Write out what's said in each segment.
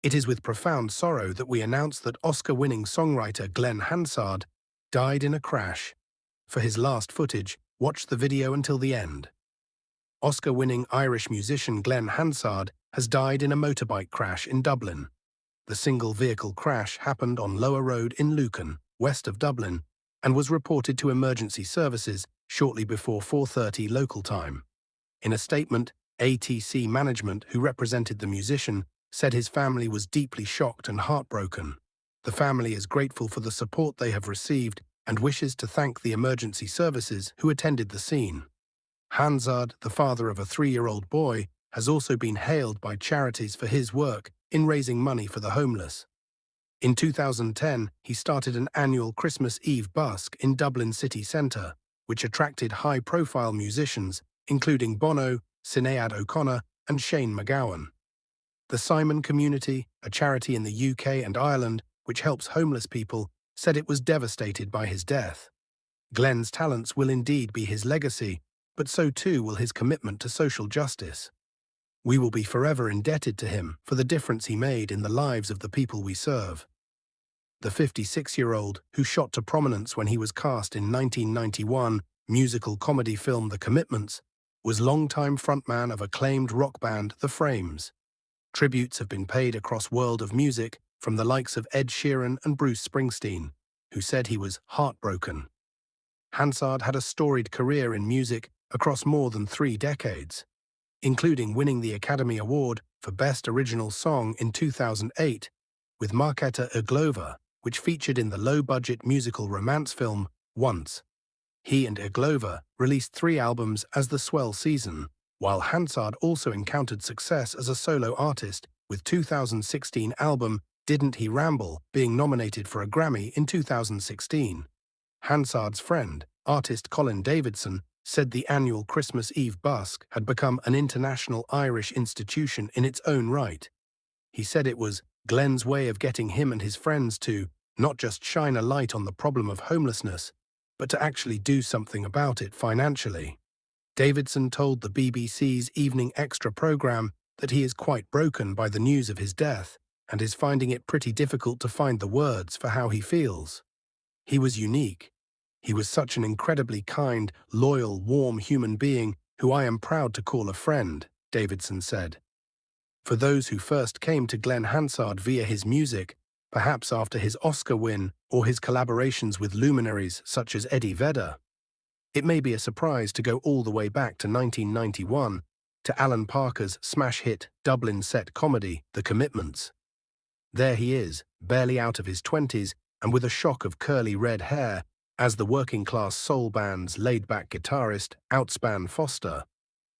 It is with profound sorrow that we announce that Oscar-winning songwriter Glen Hansard died in a crash. For his last footage, watch the video until the end. Oscar-winning Irish musician Glen Hansard has died in a motorbike crash in Dublin. The single-vehicle crash happened on Lower Road in Lucan, west of Dublin, and was reported to emergency services shortly before 4:30 local time. In a statement, ATC management, who represented the musician, said his family was deeply shocked and heartbroken. The family is grateful for the support they have received and wishes to thank the emergency services who attended the scene. Hansard, the father of a 3-year-old boy, has also been hailed by charities for his work in raising money for the homeless. In 2010, he started an annual Christmas Eve busk in Dublin city centre, which attracted high-profile musicians, including Bono, Sinead O'Connor, and Shane MacGowan. The Simon Community, a charity in the UK and Ireland which helps homeless people, said it was devastated by his death. Glen's talents will indeed be his legacy, but so too will his commitment to social justice. We will be forever indebted to him for the difference he made in the lives of the people we serve. The 56-year-old, who shot to prominence when he was cast in 1991 musical comedy film The Commitments, was longtime frontman of acclaimed rock band The Frames. Tributes have been paid across world of music from the likes of Ed Sheeran and Bruce Springsteen, who said he was heartbroken. Hansard had a storied career in music across more than 3 decades, including winning the Academy Award for Best Original Song in 2008 with Marketa Irglova, which featured in the low-budget musical romance film Once. He and Irglova released 3 albums as the Swell Season, while Hansard also encountered success as a solo artist with 2016 album Didn't He Ramble being nominated for a Grammy in 2016. Hansard's friend, artist Colin Davidson, said the annual Christmas Eve busk had become an international Irish institution in its own right. He said it was Glen's way of getting him and his friends to not just shine a light on the problem of homelessness, but to actually do something about it financially. Davidson told the BBC's Evening Extra programme that he is quite broken by the news of his death and is finding it pretty difficult to find the words for how he feels. He was unique. He was such an incredibly kind, loyal, warm human being who I am proud to call a friend, Davidson said. For those who first came to Glen Hansard via his music, perhaps after his Oscar win or his collaborations with luminaries such as Eddie Vedder, it may be a surprise to go all the way back to 1991, to Alan Parker's smash hit Dublin set comedy, The Commitments. There he is, barely out of his 20s and with a shock of curly red hair, as the working-class soul band's laid-back guitarist outspan Foster.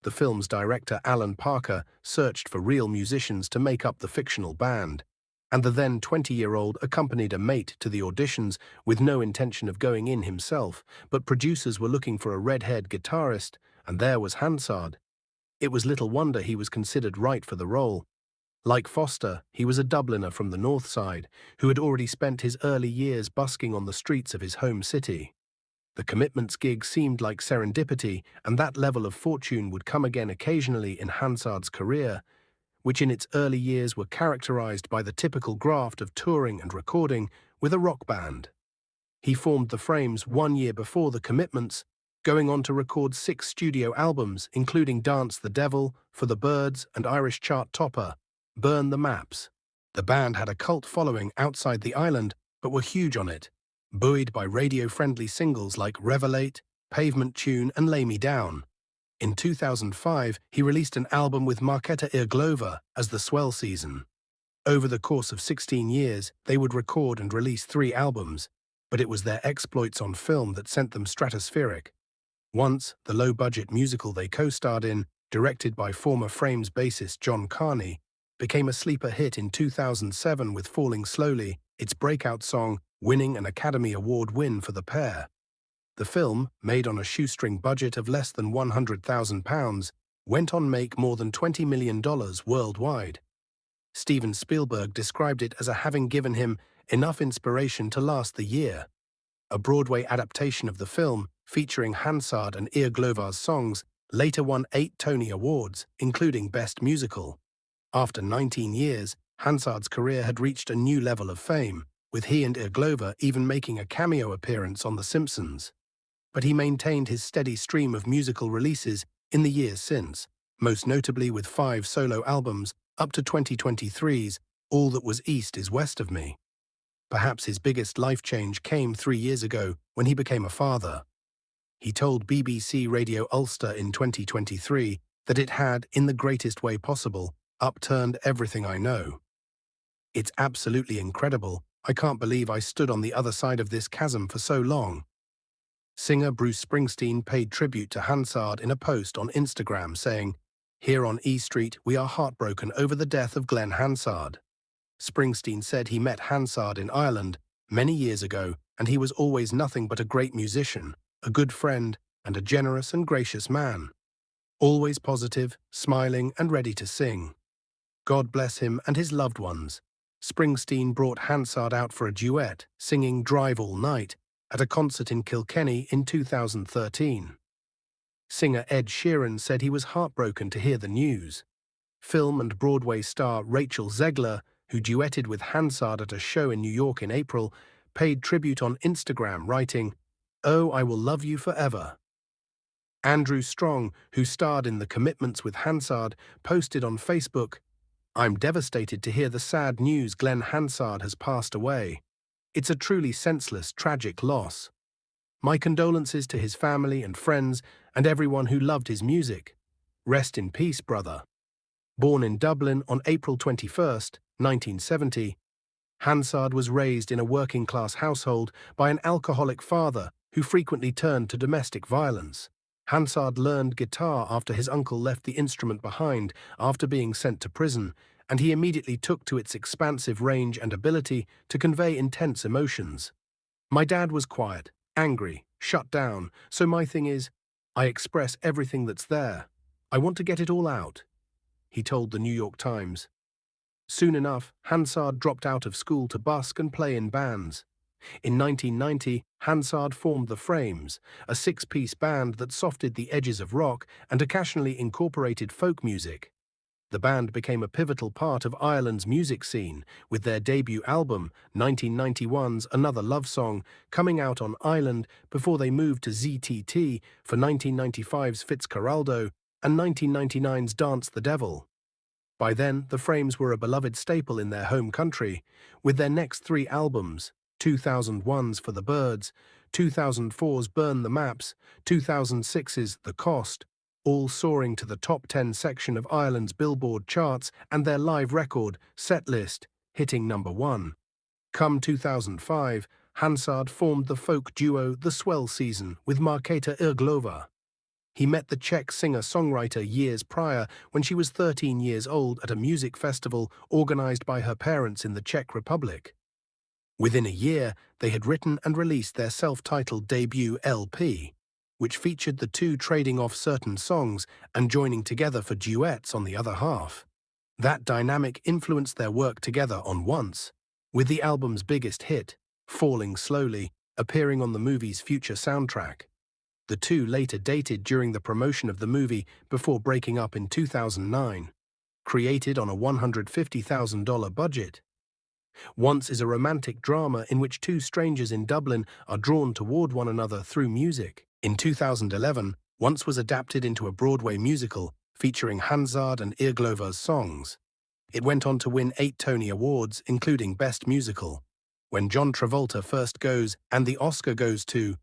The film's director Alan Parker searched for real musicians to make up the fictional band, and the then 20-year-old accompanied a mate to the auditions with no intention of going in himself, but producers were looking for a red-haired guitarist, and there was Hansard. It was little wonder he was considered right for the role. Like Foster, he was a Dubliner from the north side, who had already spent his early years busking on the streets of his home city. The Commitments gig seemed like serendipity, and that level of fortune would come again occasionally in Hansard's career, which in its early years were characterized by the typical graft of touring and recording with a rock band. He formed the Frames 1 year before the Commitments, going on to record 6 studio albums, including Dance the Devil, For the Birds, and Irish chart topper Burn the Maps. The band had a cult following outside the island, but were huge on it, buoyed by radio-friendly singles like Revelate, Pavement Tune, and Lay Me Down. In 2005, he released an album with Marketa Irglova as the Swell Season. Over the course of 16 years, they would record and release 3 albums, but it was their exploits on film that sent them stratospheric. Once, the low-budget musical they co-starred in, directed by former Frames bassist John Carney, became a sleeper hit in 2007 with Falling Slowly, its breakout song winning an Academy Award win for the pair. The film, made on a shoestring budget of less than £100,000, went on to make more than $20 million worldwide. Steven Spielberg described it as having given him enough inspiration to last the year. A Broadway adaptation of the film, featuring Hansard and Irglova's songs, later won 8 Tony Awards, including Best Musical. After 19 years, Hansard's career had reached a new level of fame, with he and Irglova even making a cameo appearance on The Simpsons. But he maintained his steady stream of musical releases in the years since, most notably with 5 solo albums up to 2023's All That Was East Is West of Me. Perhaps his biggest life change came 3 years ago when he became a father. He told BBC Radio Ulster in 2023 that it had, in the greatest way possible, upturned everything I know. It's absolutely incredible. I can't believe I stood on the other side of this chasm for so long. Singer Bruce Springsteen paid tribute to Hansard in a post on Instagram saying, "Here on E Street, we are heartbroken over the death of Glen Hansard." Springsteen said he met Hansard in Ireland many years ago, and he was always nothing but a great musician, a good friend, and a generous and gracious man. Always positive, smiling, and ready to sing. God bless him and his loved ones. Springsteen brought Hansard out for a duet, singing Drive All Night, at a concert in Kilkenny in 2013. Singer Ed Sheeran said he was heartbroken to hear the news. Film and Broadway star Rachel Zegler, who duetted with Hansard at a show in New York in April, paid tribute on Instagram, writing, "Oh, I will love you forever." Andrew Strong, who starred in The Commitments with Hansard, posted on Facebook, "I'm devastated to hear the sad news Glen Hansard has passed away. It's a truly senseless, tragic loss. My condolences to his family and friends and everyone who loved his music. Rest in peace, brother." Born in Dublin on April 21, 1970, Hansard was raised in a working-class household by an alcoholic father who frequently turned to domestic violence. Hansard learned guitar after his uncle left the instrument behind after being sent to prison, and he immediately took to its expansive range and ability to convey intense emotions. "My dad was quiet, angry, shut down, so my thing is, I express everything that's there. I want to get it all out," he told the New York Times. Soon enough, Hansard dropped out of school to busk and play in bands. In 1990, Hansard formed The Frames, a 6-piece band that softened the edges of rock and occasionally incorporated folk music. The band became a pivotal part of Ireland's music scene, with their debut album, 1991's Another Love Song, coming out on Ireland before they moved to ZTT for 1995's Fitzcarraldo and 1999's Dance the Devil. By then, the Frames were a beloved staple in their home country, with their next 3 albums, 2001's For the Birds, 2004's Burn the Maps, 2006's The Cost, all soaring to the top 10 section of Ireland's Billboard charts, and their live record, Set List, hitting number 1. Come 2005, Hansard formed the folk duo The Swell Season with Marketa Irglova. He met the Czech singer-songwriter years prior when she was 13 years old at a music festival organized by her parents in the Czech Republic. Within a year, they had written and released their self-titled debut LP, which featured the two trading off certain songs and joining together for duets on the other half. That dynamic influenced their work together on Once, with the album's biggest hit, Falling Slowly, appearing on the movie's future soundtrack. The two later dated during the promotion of the movie before breaking up in 2009. Created on a $150,000 budget, Once is a romantic drama in which two strangers in Dublin are drawn toward one another through music. In 2011, Once was adapted into a Broadway musical featuring Hansard and Irglova's songs. It went on to win 8 Tony Awards, including Best Musical. When John Travolta first goes and the Oscar goes to,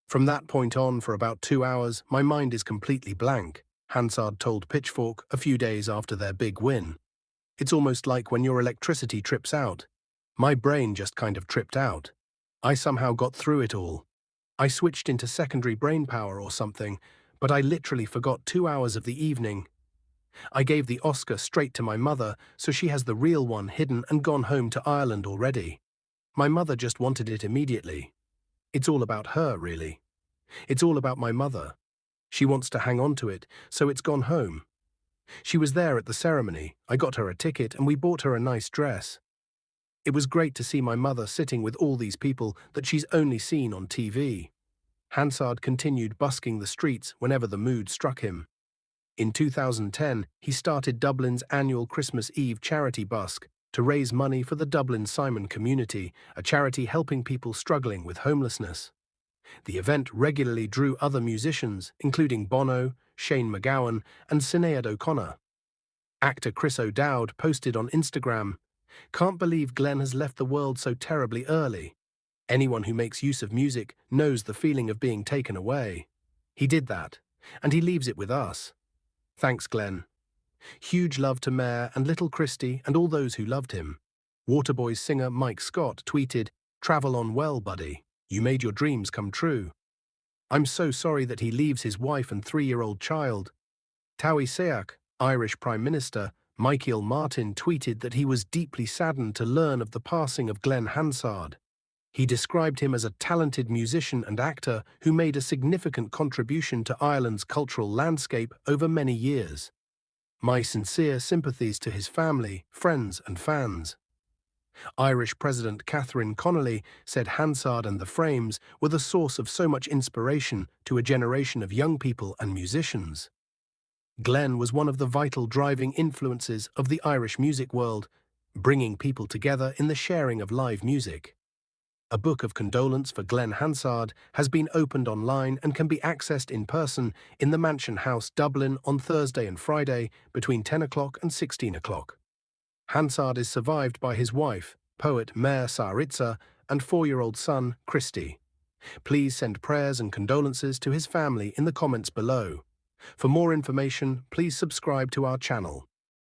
"From that point on, for about 2 hours, my mind is completely blank," Hansard told Pitchfork a few days after their big win. "It's almost like when your electricity trips out. My brain just kind of tripped out. I somehow got through it all. I switched into secondary brain power or something, but I literally forgot 2 hours of the evening. I gave the Oscar straight to my mother, so she has the real one hidden and gone home to Ireland already. My mother just wanted it immediately. It's all about her, really. It's all about my mother. She wants to hang on to it, so it's gone home. She was there at the ceremony. I got her a ticket and we bought her a nice dress. It was great to see my mother sitting with all these people that she's only seen on TV." Hansard continued busking the streets whenever the mood struck him. In 2010, he started Dublin's annual Christmas Eve charity busk, to raise money for the Dublin Simon Community, a charity helping people struggling with homelessness. The event regularly drew other musicians, including Bono, Shane MacGowan, and Sinead O'Connor. Actor Chris O'Dowd posted on Instagram, "Can't believe Glen has left the world so terribly early. Anyone who makes use of music knows the feeling of being taken away. He did that, and he leaves it with us. Thanks, Glen." Huge love to Mayor and little Christy and all those who loved him. Waterboys singer Mike Scott tweeted, "Travel on well, buddy. You made your dreams come true." "I'm so sorry that he leaves his wife and 3-year-old child." Taoiseach, Irish Prime Minister, Michael Martin tweeted that he was deeply saddened to learn of the passing of Glen Hansard. He described him as a talented musician and actor who made a significant contribution to Ireland's cultural landscape over many years. "My sincere sympathies to his family, friends and fans." Irish President Catherine Connolly said Hansard and the Frames were the source of so much inspiration to a generation of young people and musicians. Glen was one of the vital driving influences of the Irish music world, bringing people together in the sharing of live music. A book of condolence for Glen Hansard has been opened online and can be accessed in person in the Mansion House, Dublin, on Thursday and Friday between 10 o'clock and 16 o'clock. Hansard is survived by his wife, poet Mer Saritza, and 4-year-old son, Christy. Please send prayers and condolences to his family in the comments below. For more information, please subscribe to our channel.